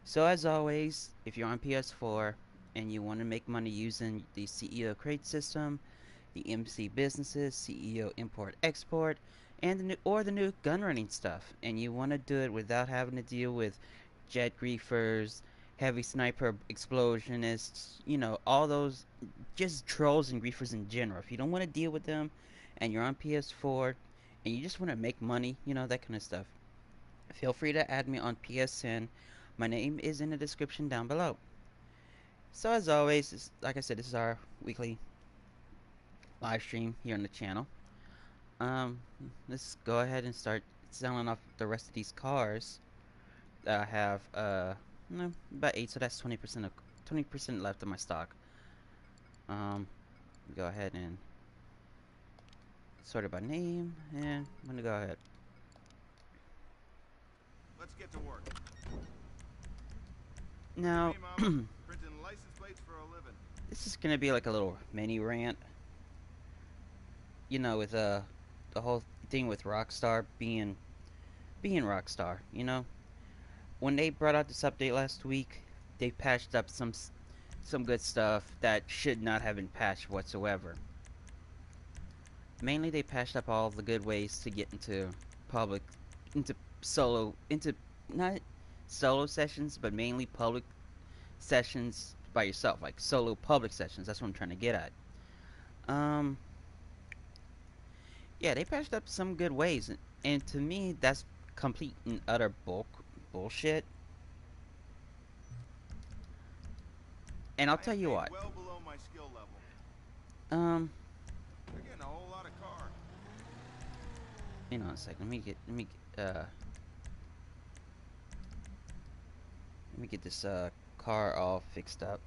So as always, if you're on PS4 and you want to make money using the CEO crate system, the MC businesses, CEO import export, and the new gun running stuff, and you want to do it without having to deal with jet griefers, heavy sniper explosionists, all those just trolls and griefers in general. If you don't want to deal with them and you're on PS4 and you just want to make money, that kind of stuff, feel free to add me on PSN. My name is in the description down below. So as always, like I said, this is our weekly live stream here on the channel. Um, let's go ahead and start selling off the rest of these cars that I have. No, about 8, so that's 20% left of my stock. Go ahead and sort it by name, and I'm gonna go ahead. Let's get to work. Now, Hey, Mama. Printing license plates for a living. this is gonna be like a little mini rant. With the whole thing with Rockstar being Rockstar. When they brought out this update last week, they patched up some good stuff that should not have been patched whatsoever. Mainly, they patched up all the good ways to get public, into into not solo sessions, but mainly public sessions by yourself, like solo public sessions. That's what I'm trying to get at. Um, yeah, they patched up some good ways, and to me, that's complete and utter bullshit. And I'll I tell am you paid what. well below my skill level. Um, They're getting a whole lot of car. Hang on a second. Let me get this car all fixed up.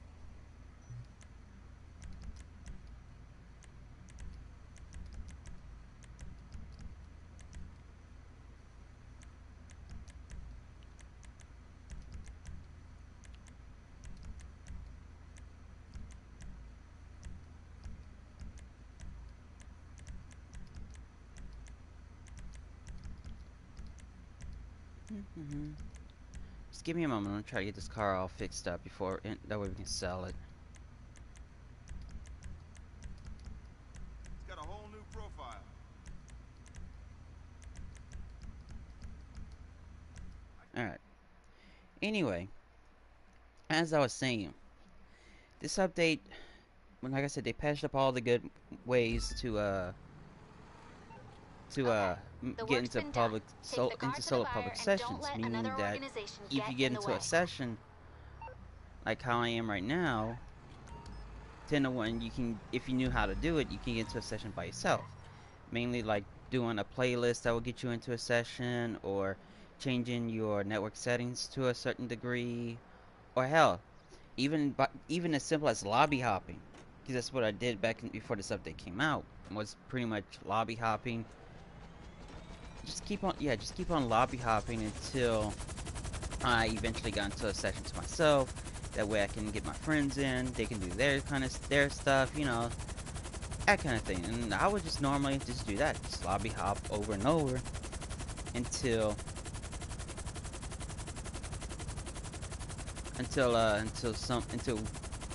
Just give me a moment. I'm gonna try to get this car all fixed up before, and that way we can sell it. It's got a whole new profile. All right. Anyway, as I was saying, this update, like I said, they patched up all the good ways to get into solo public sessions, meaning that if you get into a session like how I am right now, 10 to 1, you can, if you knew how to do it, you can get into a session by yourself. Mainly like doing a playlist that will get you into a session, or changing your network settings to a certain degree, or hell, even as simple as lobby hopping, because that's what I did before this update came out. Was pretty much lobby hopping. Just keep on lobby hopping until I eventually got into a session to myself. That way I can get my friends in, they can do their stuff, that kind of thing. And I would just normally just do that, just lobby hop over and over until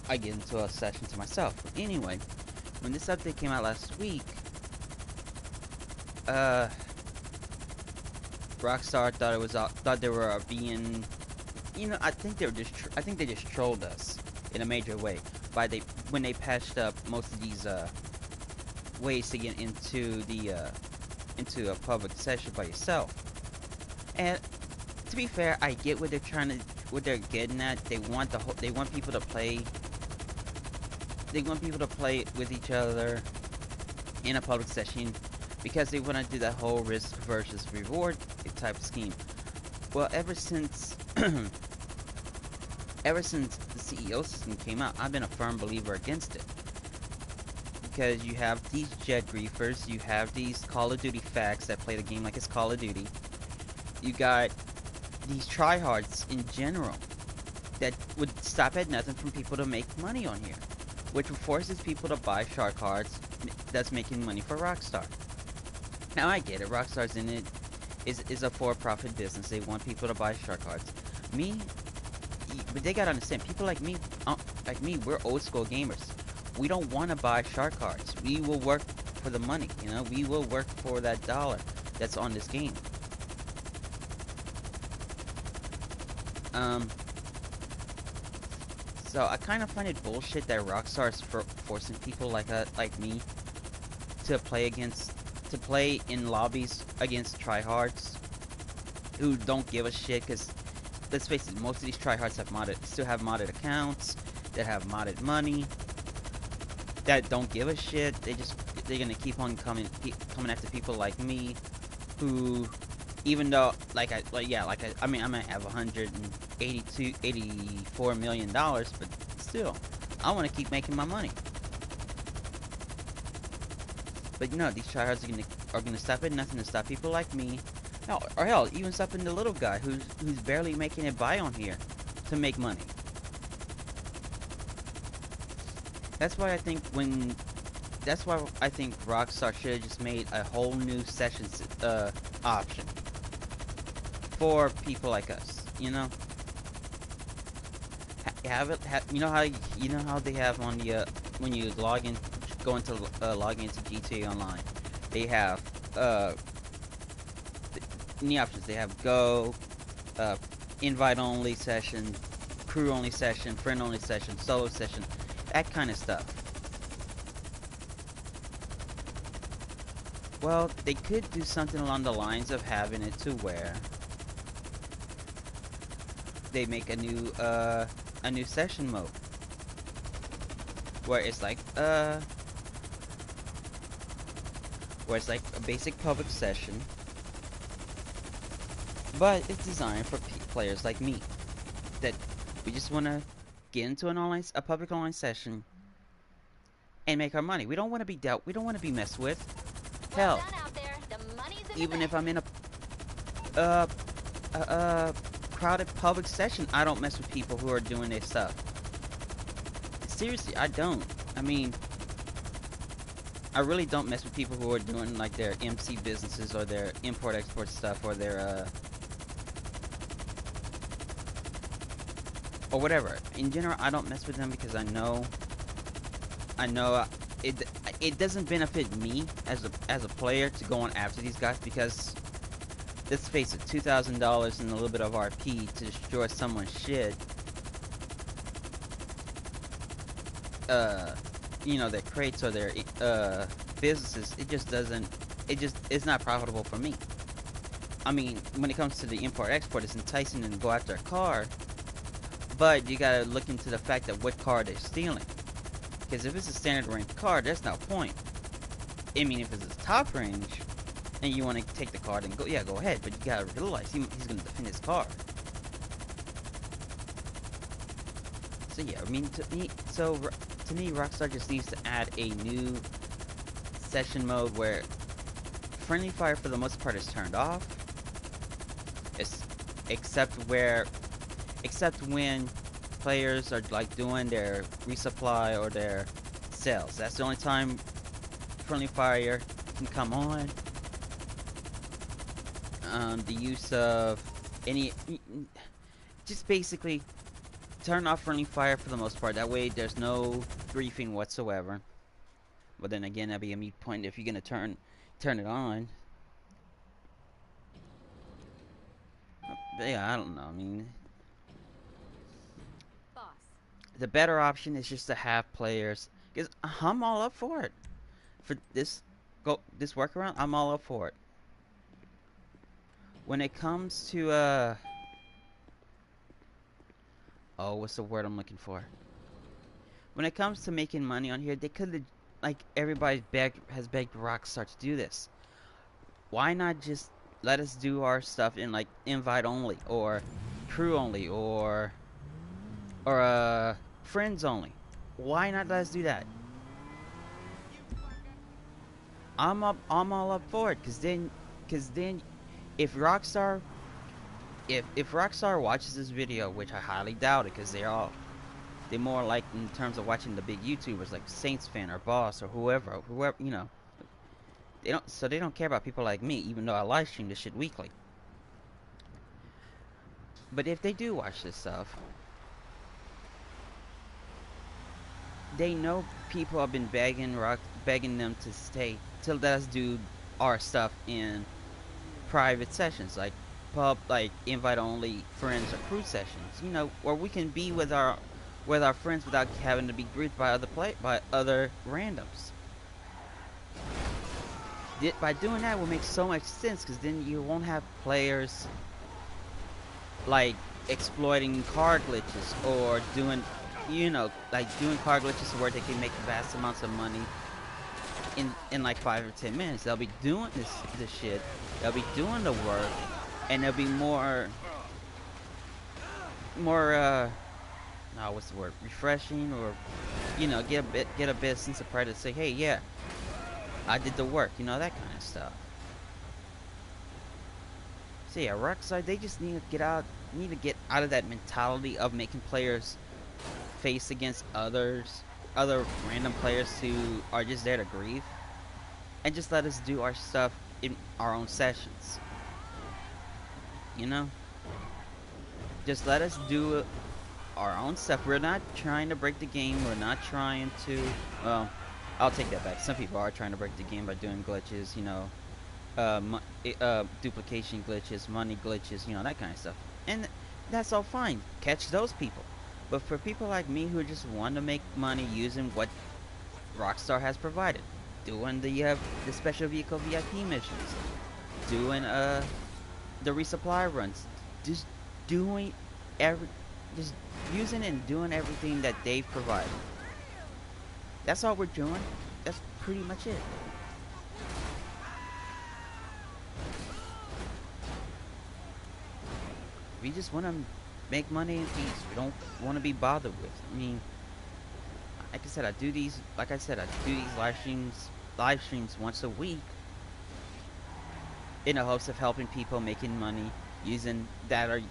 I get into a session to myself. But anyway, when this update came out last week, Rockstar thought they were being, I think they just trolled us in a major way when they patched up most of these ways to get into a public session by yourself. And to be fair, I get what they're getting at. They want people to play. They want people to play with each other in a public session because they want to do that whole risk versus reward type of scheme. Well, ever since the CEO system came out, I've been a firm believer against it. Because you have these jet griefers, you have these Call of Duty facts that play the game like it's Call of Duty. You got these tryhards in general that would stop at nothing from people to make money on here, which forces people to buy shark cards that's making money for Rockstar. Now I get it, Rockstar's in it is a for-profit business. They want people to buy shark cards. Me, but they gotta understand. People like me, we're old school gamers. We don't want to buy shark cards. We will work for the money. You know, we will work for that dollar that's on this game. Um, so I kind of find it bullshit that Rockstar is forcing people like me to play in lobbies against tryhards who don't give a shit. Cause let's face it, most of these tryhards still have modded accounts that have modded money that don't give a shit. They're gonna keep on coming after people like me who, even though I mean I might have 184 million dollars, but still I want to keep making my money. But no, these tryhards are gonna stop at nothing to stop people like me. Hell, or hell, even stopping the little guy who's barely making it by on here to make money. That's why I think when that's why I think Rockstar should have just made a whole new sessions option for people like us. You know, you know how they have on the when you log into GTA Online, they have in the options they have go, uh, invite only session, crew only session, friend only session, solo session, that kind of stuff. Well, they could do something along the lines of having it to where they make a new session mode where it's like where it's like a basic public session, but it's designed for players like me that we just want to get into a public online session and make our money. We don't want to be dealt. We don't want to be messed with. Well Hell, done out there. The money's in even the if bank. I'm in uh a crowded public session, I don't mess with people who are doing their stuff. Seriously, I don't. I mean, I really don't mess with people who are doing like their MC businesses or their import export stuff or their or whatever. In general, I don't mess with them because I know it it doesn't benefit me as a player to go on after these guys because let's face it, $2,000 and a little bit of RP to destroy someone's shit, uh, you know, their crates or their businesses, it's not profitable for me. I mean, when it comes to the import export, it's enticing to go after a car, but you gotta look into the fact that what car they're stealing. Because if it's a standard range car, there's no point. I mean, if it's a top range and you want to take the car, then go ahead. But you gotta realize he's gonna defend his car. So yeah, I mean, to me, Rockstar just needs to add a new session mode where friendly fire for the most part is turned off, it's, except when players are like doing their resupply or their sales. That's the only time friendly fire can come on. The use of any, just basically turn off friendly fire for the most part. That way there's no griefing whatsoever. But then again, that'd be a moot point if you're gonna turn it on. But yeah, I don't know. I mean, Boss. the better option is just to have players. Cause I'm all up for it. For this workaround, I'm all up for it. When it comes to oh, what's the word I'm looking for? When it comes to making money on here, they could like has begged Rockstar to do this. Why not just let us do our stuff in like invite only or crew only or friends only? Why not let us do that? I'm all up for it cause then if Rockstar if Rockstar watches this video, which I highly doubt it cuz they're more like in terms of watching the big YouTubers like Saints fan or Boss or whoever, you know. They don't care about people like me, even though I live stream this shit weekly. But if they do watch this stuff, they know people have been begging them to stay to let us do our stuff in private sessions, like like invite only friends or crew sessions. You know, where we can be with our friends without having to be grouped by other randoms. By doing that will make so much sense because then you won't have players like exploiting car glitches or doing, you know, like doing car glitches where they can make vast amounts of money in like 5 or 10 minutes. They'll be doing this shit. They'll be doing the work, and they'll be more what's the word, refreshing, or you know, get a bit of sense of pride to say, hey, yeah, I did the work. You know, that kind of stuff. So yeah, Rockstar, they just need to get out of that mentality of making players face against other random players who are just there to grieve, and just let us do our stuff in our own sessions. You know, just let us do our own stuff. We're not trying to break the game. We're not trying to. Well, I'll take that back. Some people are trying to break the game by doing glitches. You know, duplication glitches, money glitches, you know, that kind of stuff. And that's all fine. Catch those people. But for people like me who just want to make money using what Rockstar has provided, doing the special vehicle VIP missions, doing the resupply runs, just doing every just using and doing everything that they've provided. That's all we're doing. That's pretty much it. We just want to make money in peace. We don't want to be bothered with. I mean, like I said, I do these. Like I said, I do these live streams once a week, in the hopes of helping people making money using that are,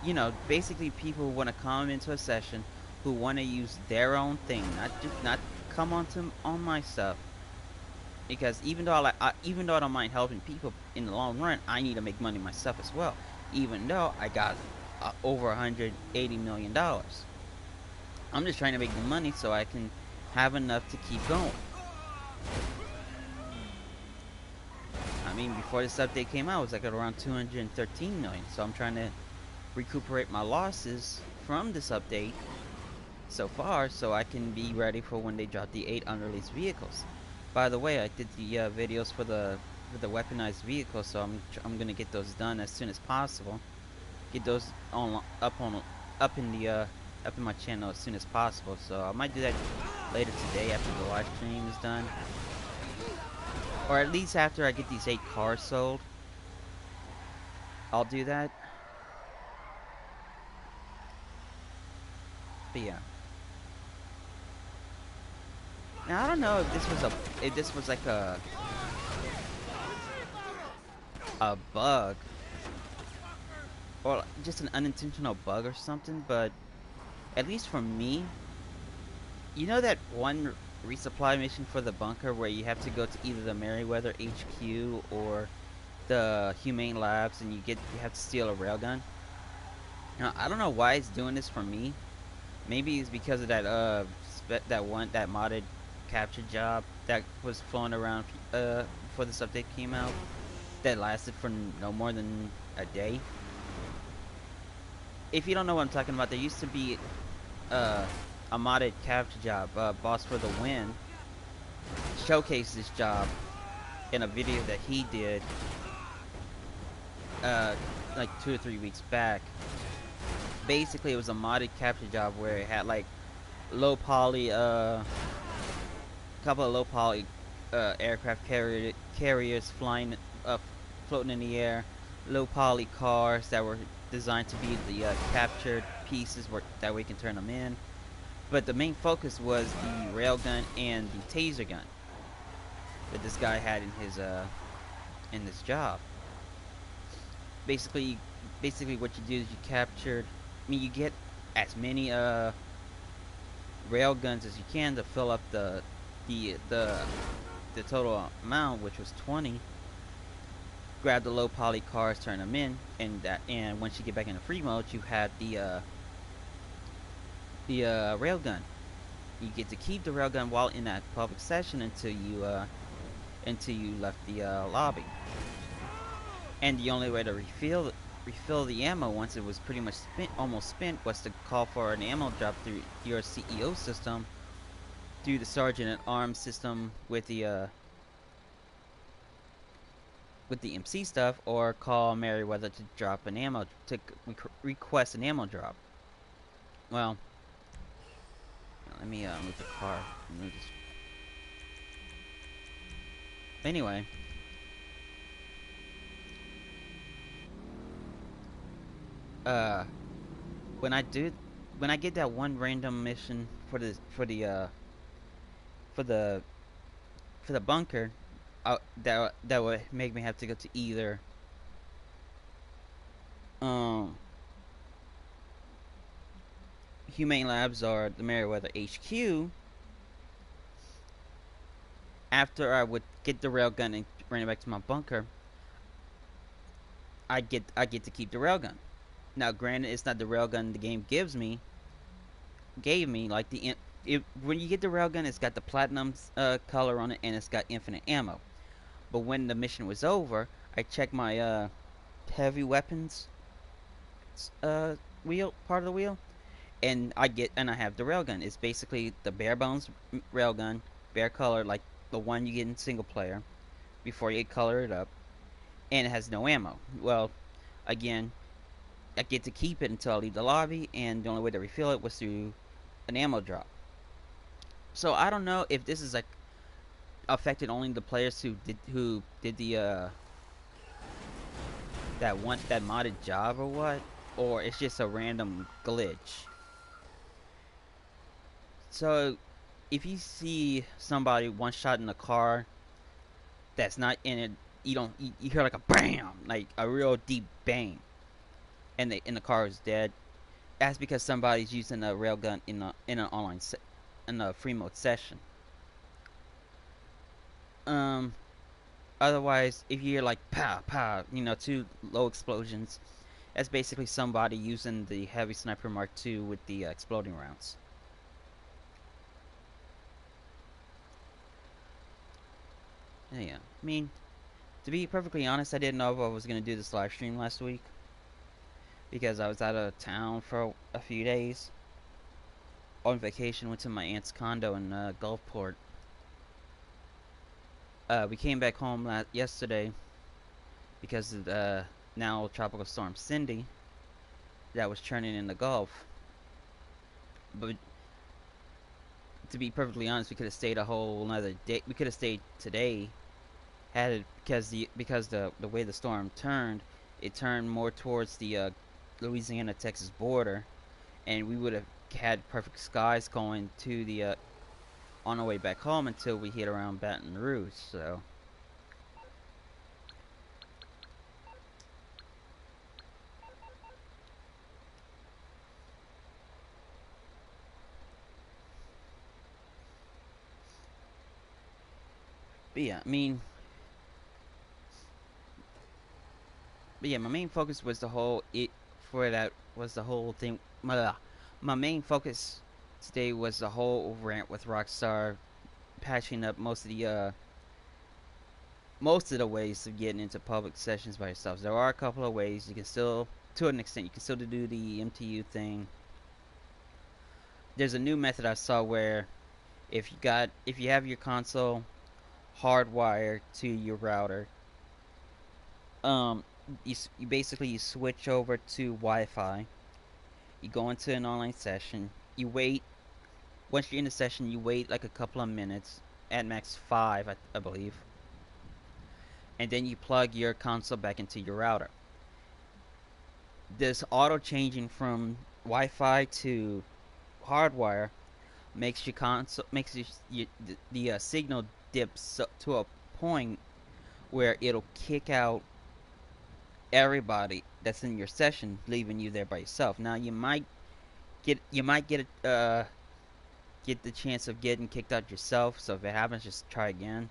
you know, basically people who want to come into a session who want to use their own thing, not come on my stuff. Because even though I don't mind helping people in the long run, I need to make money myself as well. Even though I got over $180 million, I'm just trying to make the money so I can have enough to keep going. I mean, before this update came out, it was like at around 213 million. So I'm trying to recuperate my losses from this update so far, so I can be ready for when they drop the 8 unreleased vehicles. By the way, I did the videos for the weaponized vehicles, so I'm gonna get those done as soon as possible. Get those up in the up in my channel as soon as possible. So I might do that later today after the live stream is done, or at least after I get these 8 cars sold. I'll do that. But yeah. Now I don't know if this was like a bug or just an unintentional bug or something, but at least for me, you know that one resupply mission for the bunker where you have to go to either the Merryweather HQ or the Humane Labs, and you have to steal a railgun. Now I don't know why it's doing this for me. Maybe it's because of that that modded capture job that was flown around before this update came out, that lasted for no more than a day. If you don't know what I'm talking about, there used to be a modded capture job. Boss for the Win showcased this job in a video that he did like 2 or 3 weeks back. Basically, it was a modded capture job where it had like low poly, couple of low poly aircraft carriers flying floating in the air, low poly cars that were designed to be the captured pieces that way we can turn them in. But the main focus was the railgun and the taser gun that this guy had in this job. Basically what you do is you captured. I mean, you get as many rail guns as you can to fill up the total amount, which was 20. Grab the low poly cars, turn them in, and once you get back into free mode, you had the rail gun. You get to keep the railgun while in that public session until you left the lobby. And the only way to refill the ammo once it was pretty much almost spent, was to call for an ammo drop through your CEO system, through the sergeant at arms system with the MC stuff, or call Merriweather to drop an ammo to request an ammo drop. Well, let me move the car. Move this. Anyway, uh, when I do, when I get that one random mission for the for the bunker, that would make me have to go to either um Humane Labs or the Merriweather HQ. After I would get the railgun and bring it back to my bunker, I get to keep the railgun. Now, granted, it's not the railgun the game gave me like when you get the railgun, it's got the platinum color on it, and it's got infinite ammo. But when the mission was over, I checked my heavy weapons wheel part of the wheel, and I have the railgun. It's basically the bare bones railgun, bare color, like the one you get in single player before you color it up, and it has no ammo. Well, again, I get to keep it until I leave the lobby, and the only way to refill it was through an ammo drop. So I don't know if this is like affected only the players who did the that modded job or what, or it's just a random glitch. So if you see somebody one shot in a car that's not in it, you hear like a bam, like a real deep bang, and the car is dead. That's because somebody's using a railgun in an in a free mode session. Um, Otherwise, if you hear like pow pow, two low explosions, that's basically somebody using the heavy sniper Mark II with the exploding rounds. Yeah, I mean, to be perfectly honest, I didn't know if I was gonna do this live stream last week because I was out of town for a few days on vacation. Went to my aunt's condo in Gulfport. We came back home yesterday because of the now tropical storm Cindy that was churning in the Gulf. But to be perfectly honest, we could have stayed a whole another day. We could have stayed today, had it because the way the storm turned, it turned more towards the Louisiana Texas border, and we would have had perfect skies going to the on our way back home until we hit around Baton Rouge. So. But yeah, I mean, but yeah, my main focus was the whole it for that was the whole thing. My main focus today was the whole rant with Rockstar patching up most of the ways of getting into public sessions by yourself. There are a couple of ways you can still, to an extent, you can still do the MTU thing. There's a new method I saw where if you have your console hardwired to your router, um, you basically you switch over to Wi-Fi. You go into an online session. You wait. Once you're in the session, you wait like a couple of minutes, at max 5, I believe, and then you plug your console back into your router. This auto changing from Wi-Fi to hardwire makes the signal dip to a point where it'll kick out everybody that's in your session, leaving you there by yourself. Now you might get the chance of getting kicked out yourself. So if it happens, just try again.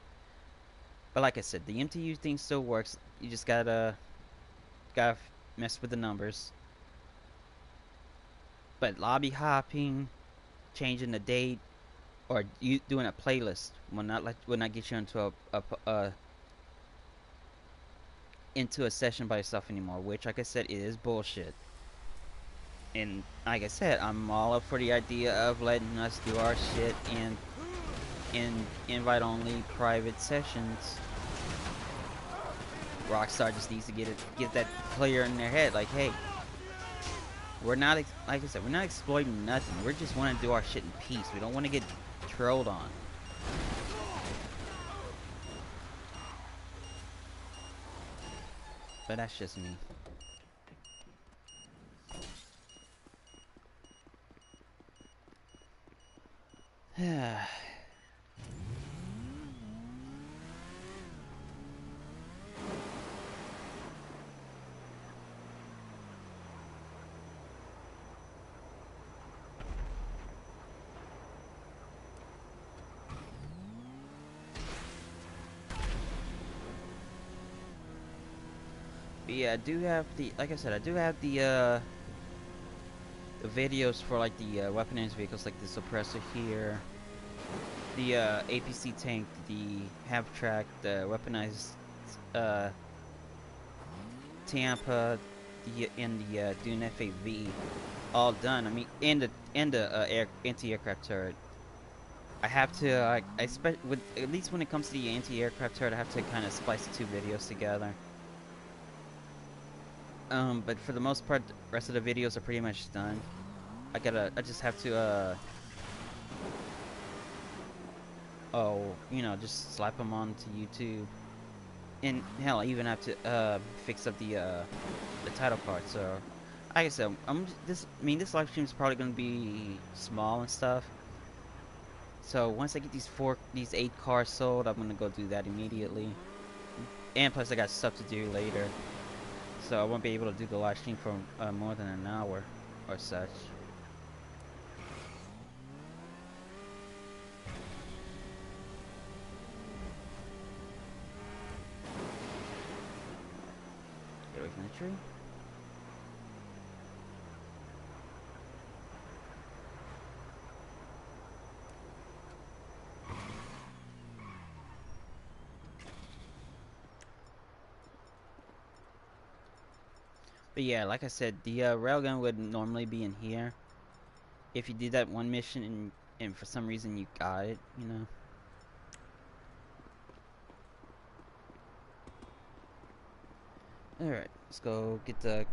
But like I said, the MTU thing still works. You just gotta mess with the numbers. But lobby hopping, changing the date, or you doing a playlist will not get you into a session by yourself anymore. Which, like I said, is bullshit. And like I said, I'm all up for the idea of letting us do our shit in invite only private sessions. Rockstar just needs to get that clear in their head, like, hey, we're not like I said, we're not exploiting nothing. We just want to do our shit in peace. We don't want to get trolled on. But that's just me. But yeah, I do have like I said, I do have the videos for like the weaponized vehicles, like the suppressor here, the APC tank, the half track, the weaponized uh, Tampa, and the Dune FAV, all done. I mean, and the anti-aircraft turret. I have to, with at least when it comes to the anti-aircraft turret, I have to kind of splice the two videos together. But for the most part, the rest of the videos are pretty much done. I just have to, just slap them onto YouTube. And hell, I even have to, fix up the title card. So, like I said, this live stream is probably gonna be small and stuff. So once I get these 8 cars sold, I'm gonna go do that immediately. And plus, I got stuff to do later, so I won't be able to do the live stream for more than an hour or such. Get away from the tree. But yeah, like I said, the railgun would normally be in here. If you did that one mission and for some reason you got it, you know. Alright, let's go get the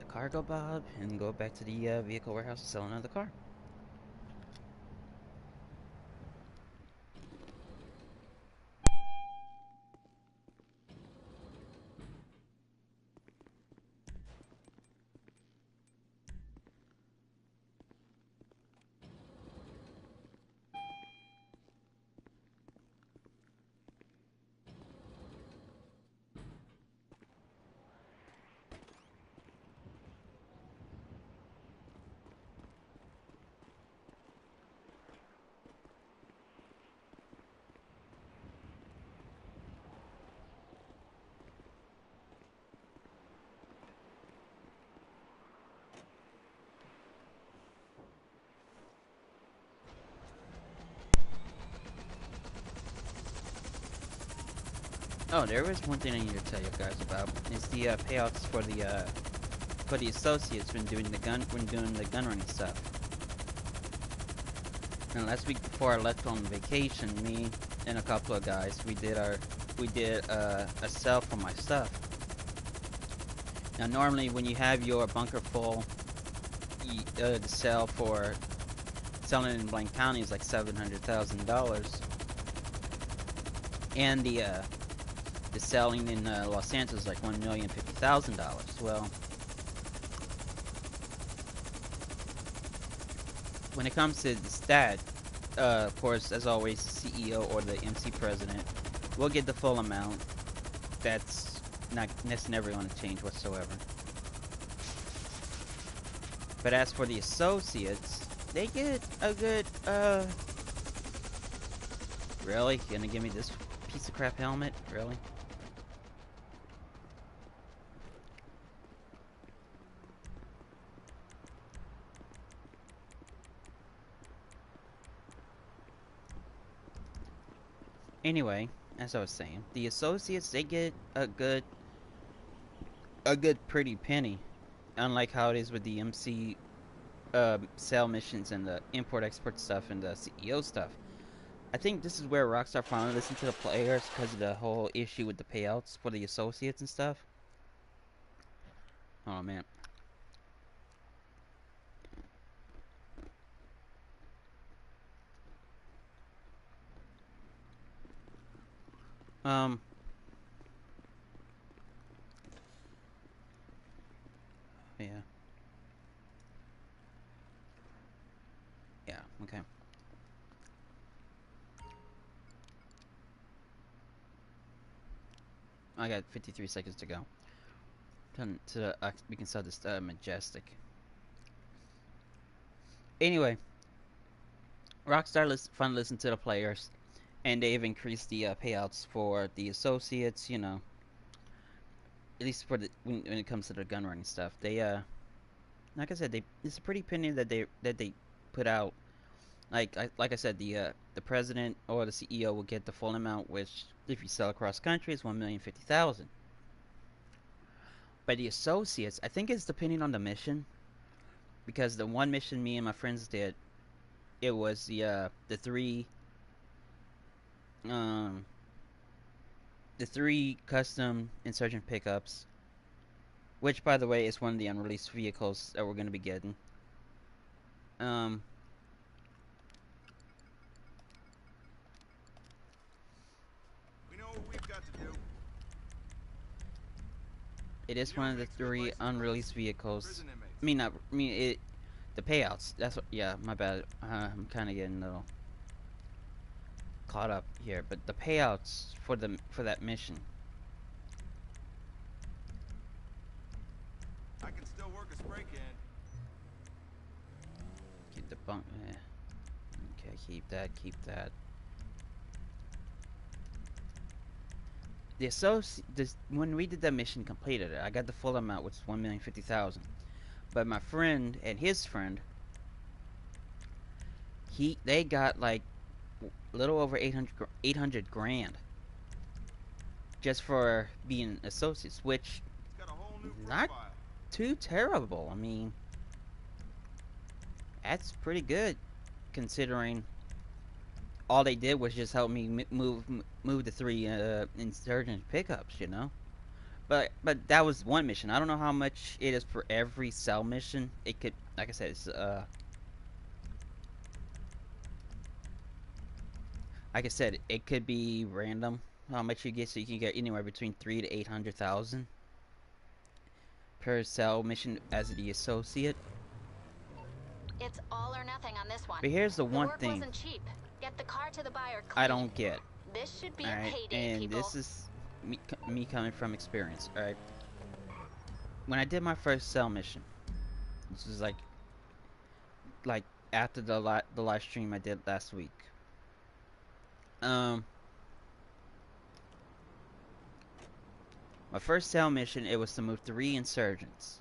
cargo bob and go back to the vehicle warehouse to sell another car. Oh, there is one thing I need to tell you guys about. It's the payouts for the associates when doing the gun running stuff. And last week before I left on vacation, me and a couple of guys, we did a sell for my stuff. Now normally when you have your bunker full, the sell for selling in Blaine County is like $700,000, and the selling in Los Angeles is like $1,050,000. Well, when it comes to the stat, of course, as always, CEO or the MC president will get the full amount. That's never going to change whatsoever. But as for the associates, they get a good, really? You gonna give me this piece of crap helmet? Really? Anyway, as I was saying, the associates they get a good pretty penny, unlike how it is with the MC sale missions and the import export stuff and the CEO stuff. I think this is where Rockstar finally listened to the players because of the whole issue with the payouts for the associates and stuff. Oh man. Um. Yeah. Yeah. Okay. I got 53 seconds to go. We can sell this majestic. Anyway, Rockstar finally listened to the players, and they've increased the payouts for the associates. You know, at least for when it comes to the gun running stuff. They like I said, it's a pretty penny that they put out. Like I said, the president or the CEO will get the full amount, which if you sell across country is 1,050,000. But the associates, I think it's depending on the mission, because the one mission me and my friends did, it was um the three custom insurgent pickups, which by the way is one of the unreleased vehicles that we're gonna be getting. Um, We know what we've got to do. it is You one don't of the mix good three license unreleased plates, vehicles. prison inmates. I mean, not. I mean it. The payouts. That's what. Yeah, my bad. I'm kind of getting a little caught up here, but the payouts for that mission. I can still work a spray can. Keep the bunk. Okay, keep that. Keep that. When we did that mission, completed it. I got the full amount, which is 1,050,000. But my friend and his friend, they got like a little over 800 grand just for being associates, which It's got a whole new not profile. too terrible. I mean, that's pretty good considering all they did was just help me move the three insurgent pickups, you know. But that was one mission. I don't know how much it is for every cell mission. It could, like I said, it's like I said, it could be random how much you get. So you can get anywhere between 3 to 800,000 per cell mission as the associate. It's all or nothing on this one. But here's the The one work thing wasn't cheap. Get the car to the buyer I clean. don't get. This should be All a right, payday, and people. this is me coming from experience. All right, when I did my first cell mission, this was like after the live stream I did last week. Um, my first cell mission, it was to move 3 insurgents.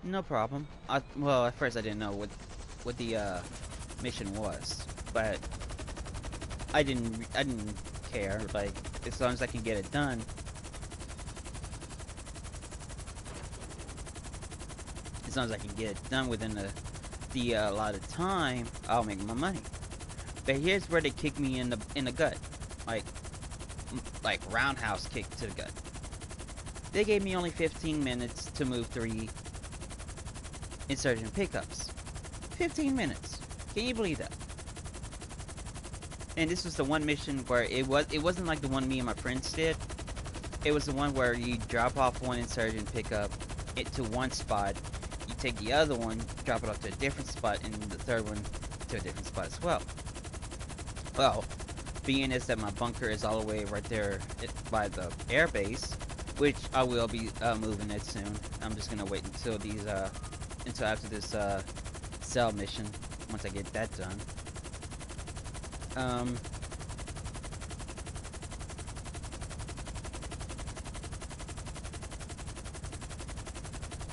No problem. Well, at first I didn't know what the mission was, but I didn't care. Like, as long as I can get it done. As long as I can get it done within the allotted time, I'll make my money. But here's where they kick me in the gut, like roundhouse kick to the gut. They gave me only 15 minutes to move 3 insurgent pickups. 15 minutes. Can you believe that? And this was the one mission where it wasn't like the one me and my friends did. It was the one where you drop off one insurgent pickup to one spot, you take the other one, drop it off to a different spot, and the third one to a different spot as well. Well, being is that my bunker is all the way right there by the air base, which I will be moving it soon. I'm just gonna wait until until after this cell mission. Once I get that done,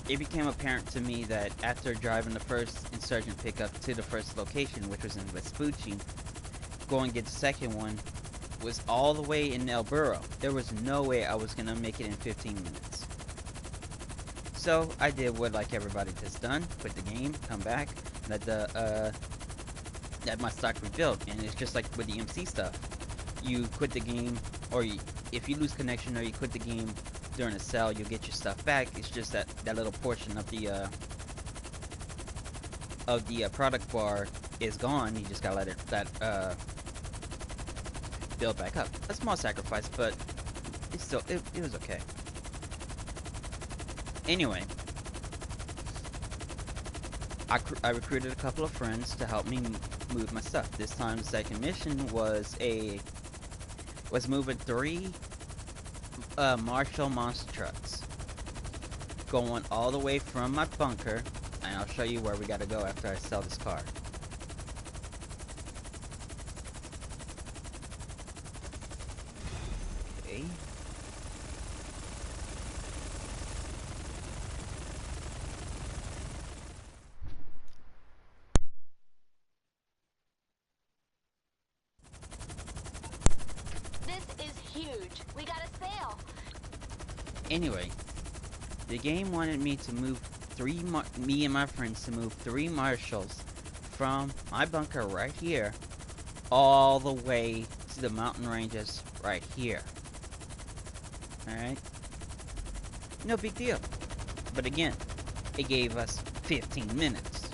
it became apparent to me that after driving the first insurgent pickup to the first location, which was in Vespucci, going to get the second one, was all the way in El Burro. There was no way I was gonna make it in 15 minutes. So I did what like everybody has done: quit the game, come back, let my stock rebuild. And it's just like with the MC stuff. You quit the game, or if you lose connection or you quit the game during a sell, you'll get your stuff back. It's just that little portion of the product bar is gone. You just gotta let it build back up. A small sacrifice, but it's still it was okay. Anyway, I recruited a couple of friends to help me move my stuff. This time, the second mission was moving 3 Marshall monster trucks, going all the way from my bunker, and I'll show you where we gotta go after I sell this car. Okay. This is huge. We got a sale. Anyway, the game wanted me to move me and my friends to move 3 Marshalls from my bunker right here all the way to the mountain ranges right here. Alright? No big deal. But again, it gave us 15 minutes.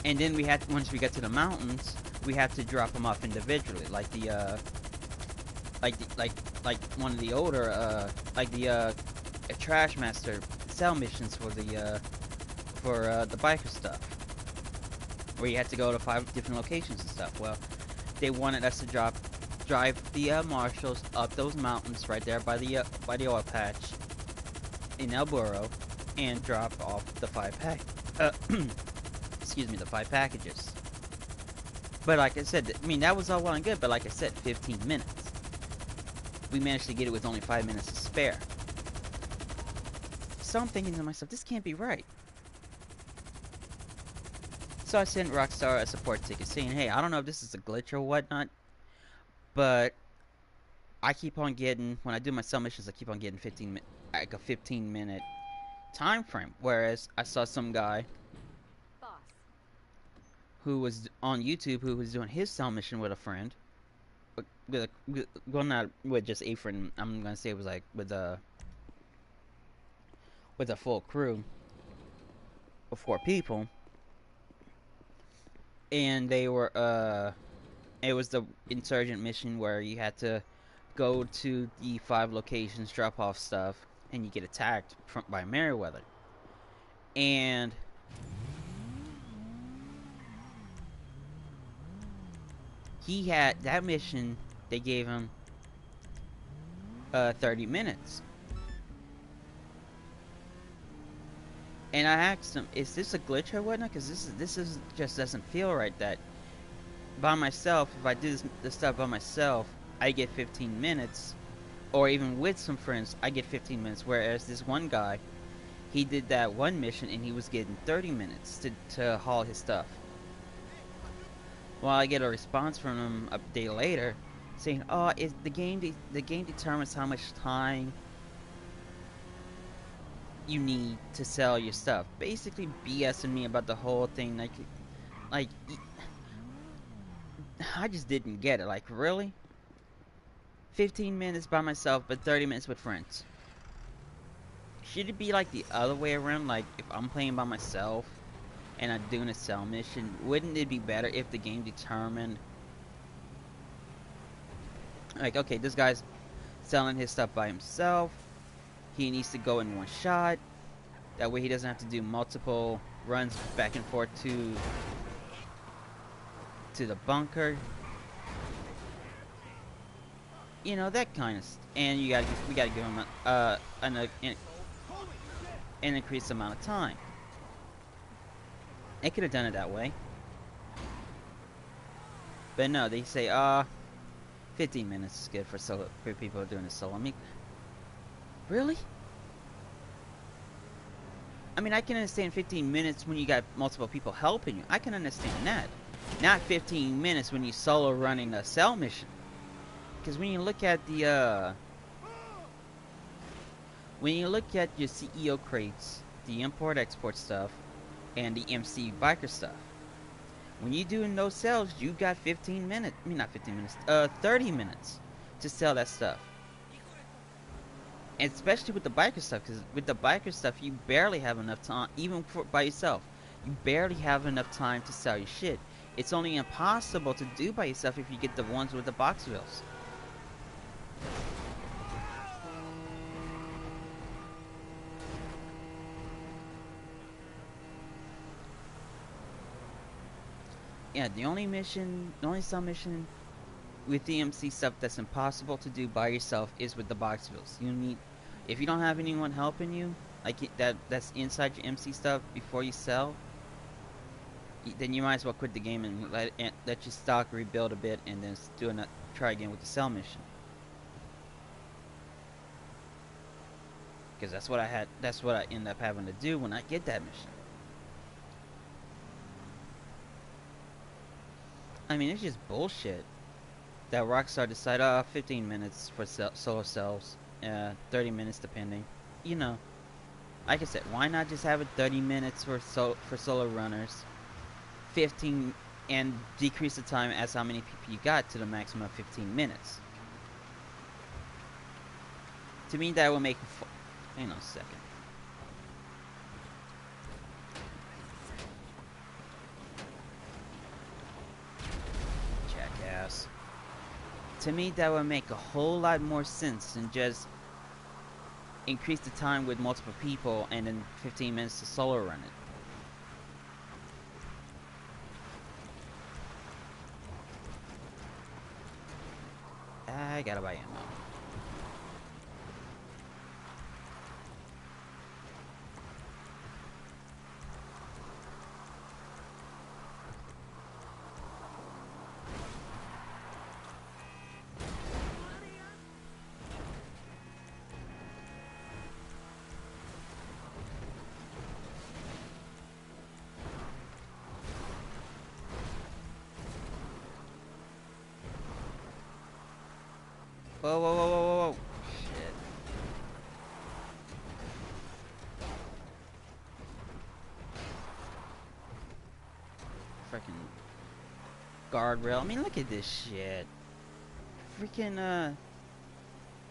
And then once we got to the mountains, we had to drop them off individually, like like one of the older, Trash Master cell missions for the biker stuff, where you had to go to 5 different locations and stuff. Well, they wanted us to drive the Marshalls up those mountains right there by the oil patch in El Burro, and drop off the 5 the 5 packages. But like I said, I mean, that was all well and good, but like I said, 15 minutes. We managed to get it with only 5 minutes to spare. So I'm thinking to myself, this can't be right. So I sent Rockstar a support ticket saying, hey, I don't know if this is a glitch or whatnot, but I keep on getting, when I do my sell missions, I keep on getting a 15-minute time frame. Whereas I saw some guy who was on YouTube who was doing his sell mission with a friend. Well, not with just a friend. I'm gonna say it was like with a full crew of 4 people, and they were it was the insurgent mission where you had to go to the 5 locations, drop off stuff, and you get attacked by Merryweather. And he had that mission. They gave him 30 minutes. And I asked him, is this a glitch or whatnot? Because this is just doesn't feel right. That by myself, if I do this stuff by myself, I get 15 minutes. Or even with some friends, I get 15 minutes. Whereas this one guy, he did that one mission and he was getting 30 minutes to haul his stuff. Well, I get a response from him a day later saying, oh, the game determines how much time you need to sell your stuff. Basically BSing me about the whole thing. Like I just didn't get it. Like, really? 15 minutes by myself, but 30 minutes with friends. Should it be like the other way around? Like, if I'm playing by myself and I'm doing a sell mission, wouldn't it be better if the game determined, like, okay, this guy's selling his stuff by himself, he needs to go in one shot, that way he doesn't have to do multiple runs back and forth to the bunker, you know, that kind of and we gotta give him an increased amount of time. They could have done it that way. But no, they say, 15 minutes is good for people doing this solo. I mean, really? I mean, I can understand 15 minutes when you got multiple people helping you. I can understand that. not 15 minutes when you solo running a cell mission. Because when you look at your CEO crates, the import export stuff, and the MC biker stuff, when you doing those sales, you got 15 minutes. I mean, not 15 minutes. 30 minutes to sell that stuff. And especially with the biker stuff, because with the biker stuff, you barely have enough time, even by yourself. You barely have enough time to sell your shit. It's only impossible to do by yourself if you get the ones with the box wheels. Yeah, the only submission with the MC stuff that's impossible to do by yourself is with the box wheels. If you don't have anyone helping you, like that's inside your MC stuff before you sell, then you might as well quit the game and let your stock rebuild a bit, and then try again with the sell mission. Because that's what I had. That's what I end up having to do when I get that mission. I mean, it's just bullshit that Rockstar decided, 15 minutes for solo cells, 30 minutes depending. You know, like I said, why not just have it 30 minutes for solo runners, 15, and decrease the time as how many people you got to the maximum of 15 minutes. To me, that would make. Hang on a second. Jackass. To me, that would make a whole lot more sense than just increase the time with multiple people and then 15 minutes to solo run it. I gotta buy ammo. Whoa, whoa, whoa, whoa, whoa, whoa. Shit. Freaking guardrail. I mean, look at this shit. Freaking,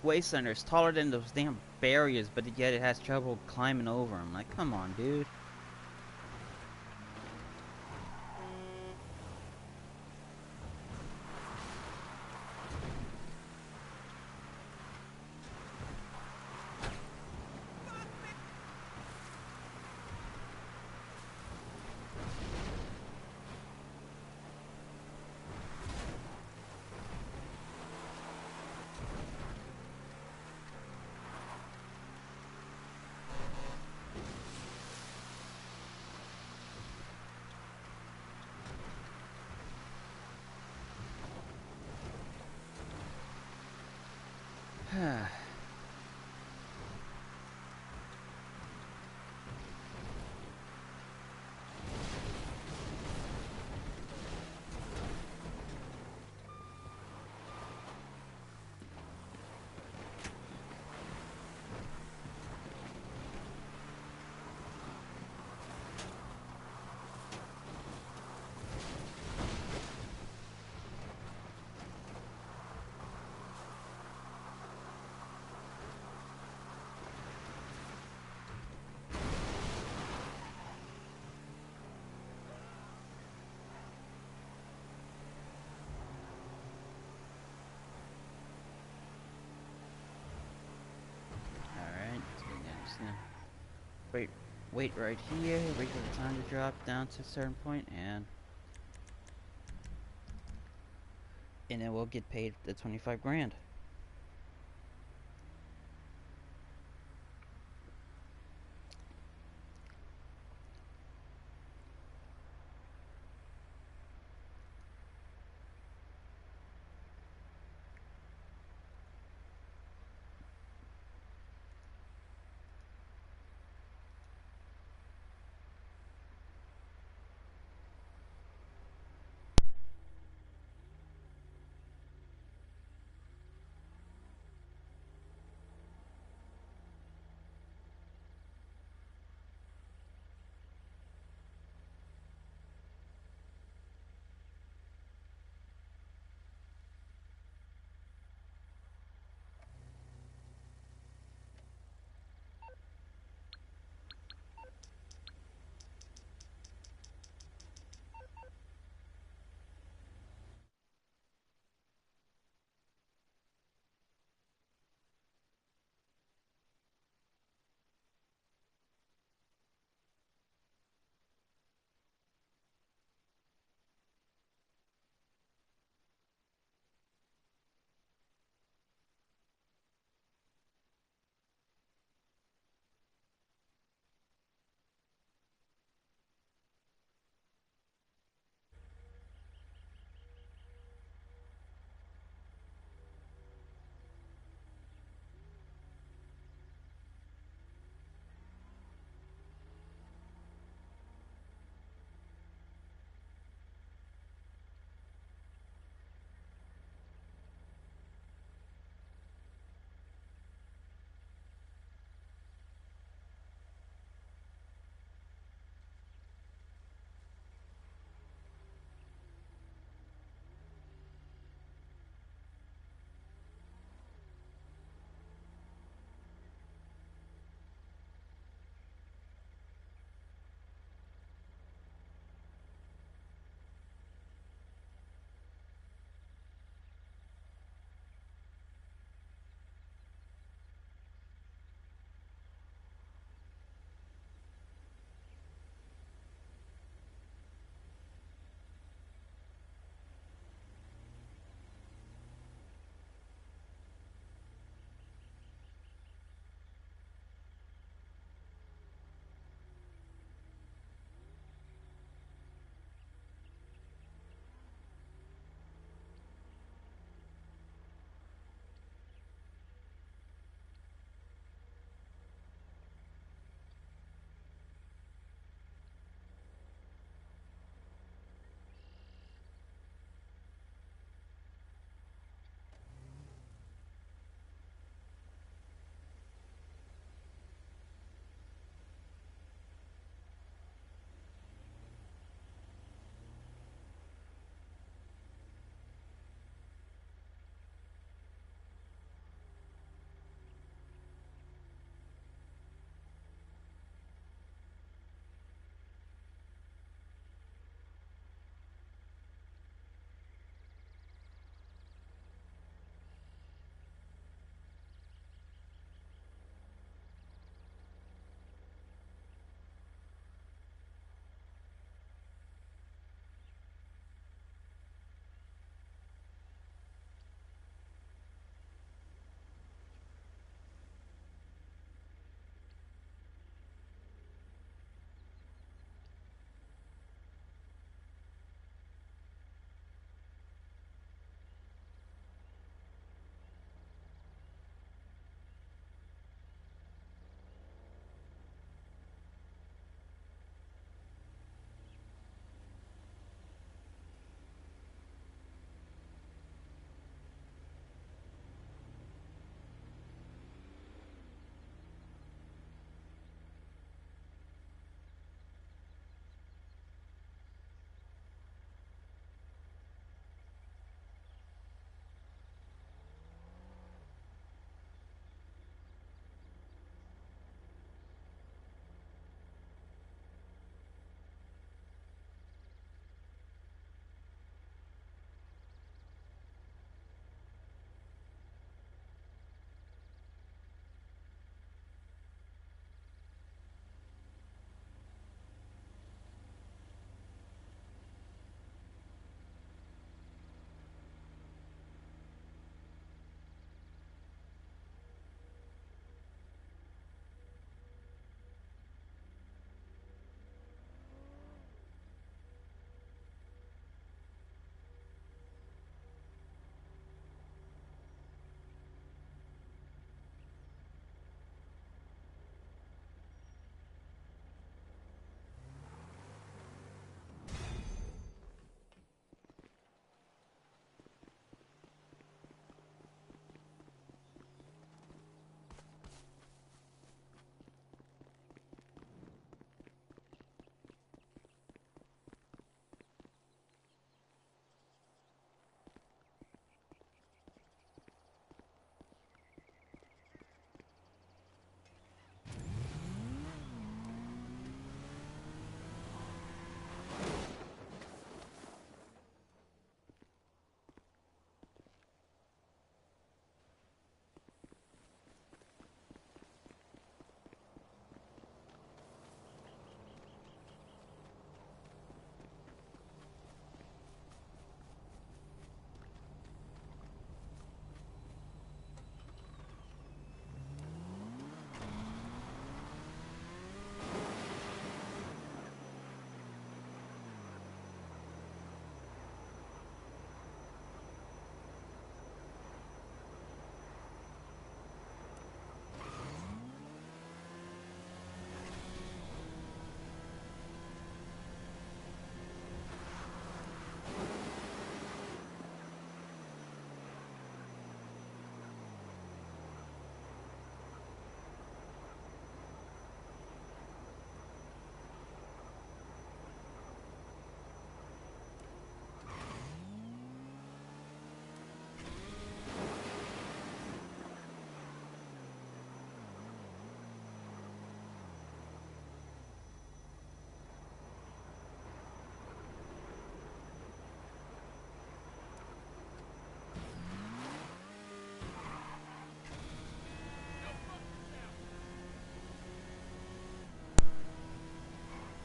Wasteland is taller than those damn barriers, but yet it has trouble climbing over them. Like, come on, dude. Wait, wait right here, wait for the time to drop down to a certain point, and then we'll get paid the 25 grand.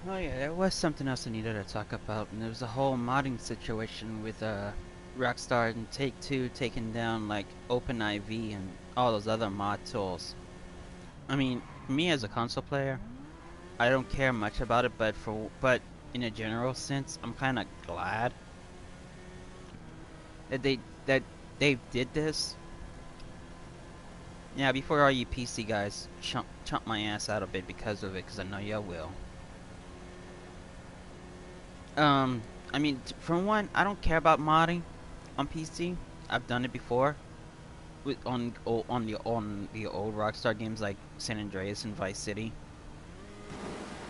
Oh yeah, there was something else I needed to talk about, and there was a whole modding situation with Rockstar and Take Two taking down like OpenIV and all those other mod tools. I mean, me as a console player, I don't care much about it, but in a general sense, I'm kind of glad that they did this. Yeah, before all you PC guys chump my ass out a bit because of it, because I know y'all will. I mean, for one, I don't care about modding on PC. I've done it before with on the old Rockstar games like San Andreas and Vice City,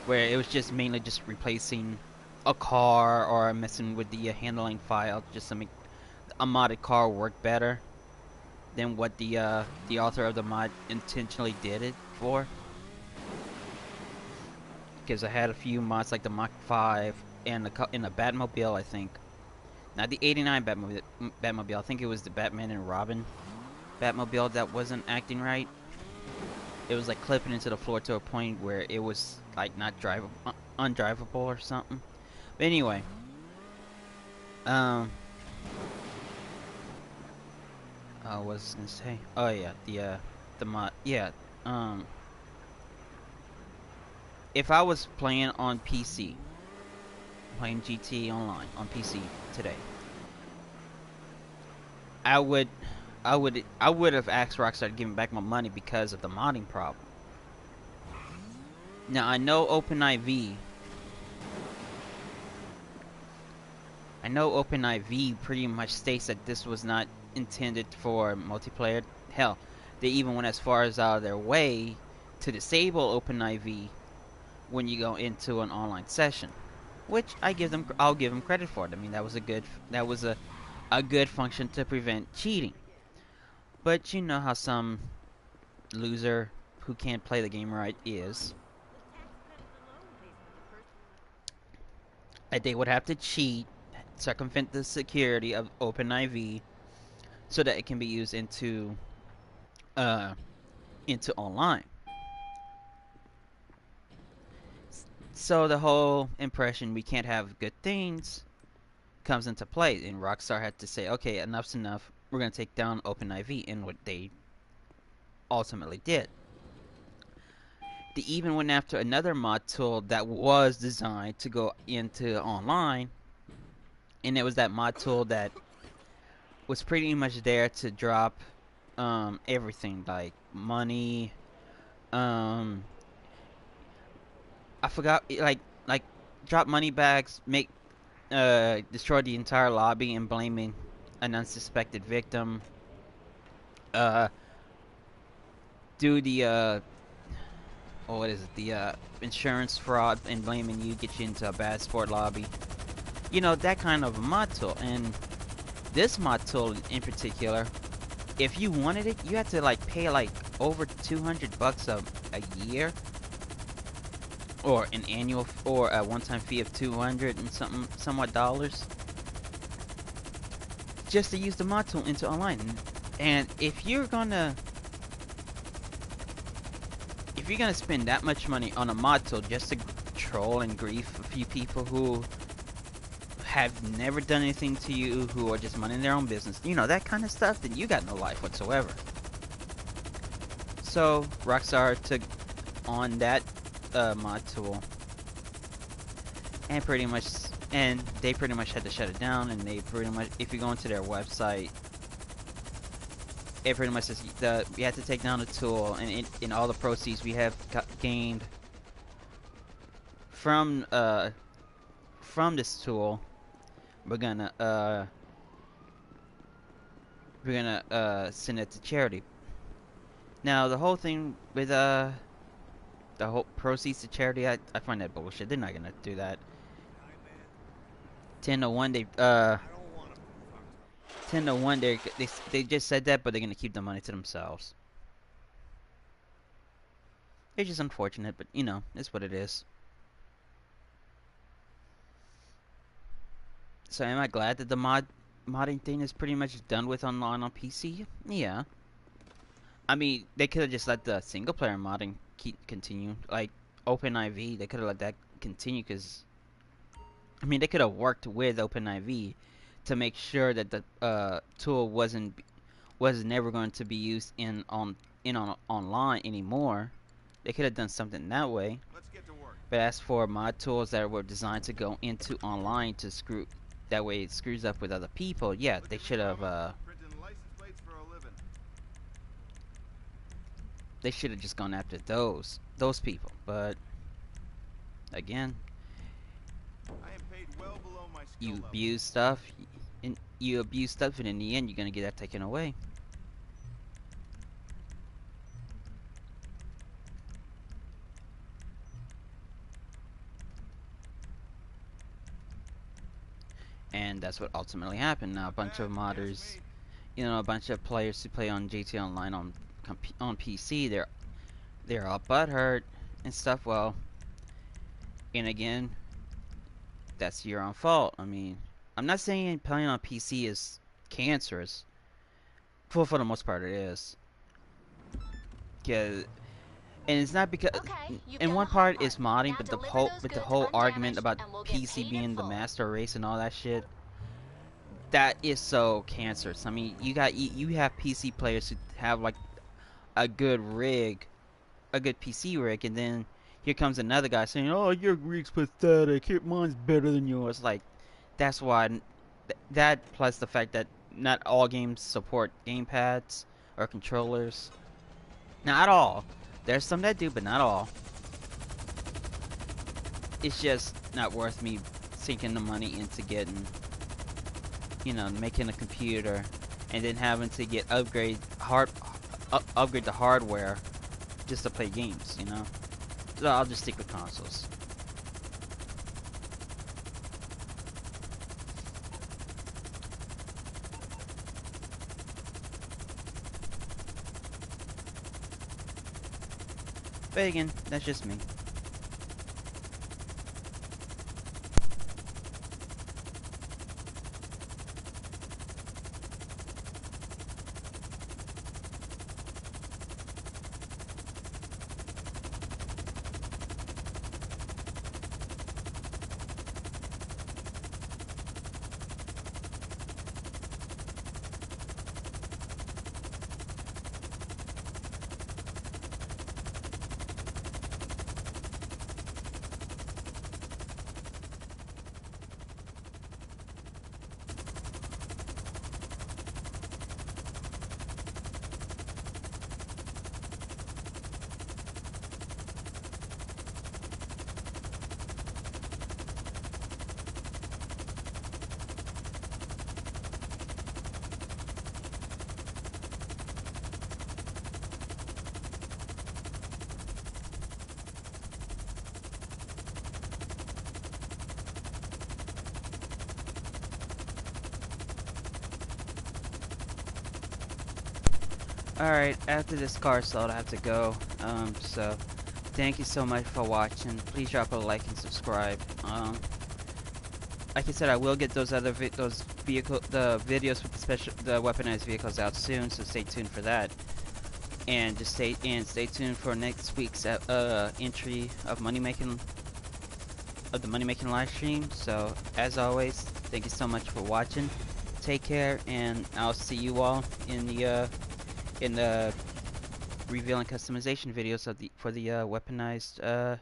where it was just mainly just replacing a car or messing with the handling file just to make a modded car work better than what the author of the mod intentionally did it for. Because I had a few mods like the Mach 5 and the Batmobile, I think. Not the '89 Batmobile. I think it was the Batman and Robin Batmobile that wasn't acting right. It was like clipping into the floor to a point where it was like not drivable, undrivable or something. But anyway, um, what was I gonna say? Oh yeah, the mod. Yeah, um, if I was playing on PC, playing GT Online on PC today, I would, I would have asked Rockstar to give me back my money because of the modding problem. Now I know OpenIV pretty much states that this was not intended for multiplayer. Hell, they even went as far as out of their way to disable OpenIV when you go into an online session, which I'll give them credit for it. I mean, that was a good function to prevent cheating. But you know how some loser who can't play the game right is. They would have to cheat, circumvent the security of OpenIV, so that it can be used uh into online. So the whole impression we can't have good things comes into play, and Rockstar had to say, okay, enough's enough. We're gonna take down OpenIV, and what they ultimately did. They even went after another mod tool that was designed to go into online, and it was that mod tool that was pretty much there to drop everything like money. Um, I forgot like drop money bags, make destroy the entire lobby and blaming an unsuspected victim. Uh, do the oh, what is it? The insurance fraud and blaming you, get you into a bad sport lobby. You know, that kind of a mod tool. And this mod tool in particular, if you wanted it, you had to like pay like over $200 a year, or an annual, or a one-time fee of 200 and somewhat dollars, just to use the mod tool into online. And if you're gonna spend that much money on a mod tool just to troll and grief a few people who have never done anything to you, who are just minding their own business, you know, that kind of stuff, then you got no life whatsoever. So Rockstar took on that mod tool, and they pretty much had to shut it down. And they pretty much, if you go into their website, it pretty much says we had to take down the tool, and in all the proceeds we have gained from this tool, we're gonna send it to charity. Now the whole thing with the whole proceeds to charity, I find that bullshit. They're not gonna do that. 10-1 they 10-1 they just said that, but they're gonna keep the money to themselves. It's just unfortunate, but you know, it's what it is. So am I glad that the modding thing is pretty much done with online on PC? Yeah. I mean, they could have just let the single player modding continue. Like OpenIV, they could have let that continue, because I mean they could have worked with OpenIV to make sure that the tool was never going to be used on online anymore. They could have done something that way. Let's get to work. But as for mod tools that were designed to go into online to screw, that way it screws up with other people, yeah, Look they at me, should have Mama. Printing license plates for a living. just gone after those people. But again, I am paid well below my skill you level. abuse stuff, and in the end, you're gonna get that taken away. And that's what ultimately happened. Now, a bunch of modders, a bunch of players who play on GTA Online on PC, they're all butthurt and stuff. Well, and again, that's your own fault. I mean, I'm not saying playing on PC is cancerous. For the most part, it is. Cause, and it's not because. Okay, you've And done one the hard part part. is modding, Now but deliver those the goods whole argument undamaged, about and we'll get PC paid in being the full. master race and all that shit, that is so cancerous. I mean, you have PC players who have like a good rig, a good PC rig, and then here comes another guy saying, "Oh, your rig's pathetic. Mine's better than yours." Like, that's why. That plus the fact that not all games support gamepads or controllers. Not all. There's some that do, but not all. It's just not worth me sinking the money into getting, making a computer, and then having to get upgrade the hardware just to play games. So I'll just stick with consoles. But again, that's just me. Alright, after this car sold, I have to go. So thank you so much for watching. Please drop a like and subscribe. Like I said, I will get those other the videos with the weaponized vehicles out soon. So stay tuned for that. And just stay tuned for next week's entry of the money making live stream. So as always, thank you so much for watching. Take care, and I'll see you all in the reveal and customization videos for the weaponized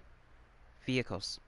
vehicles.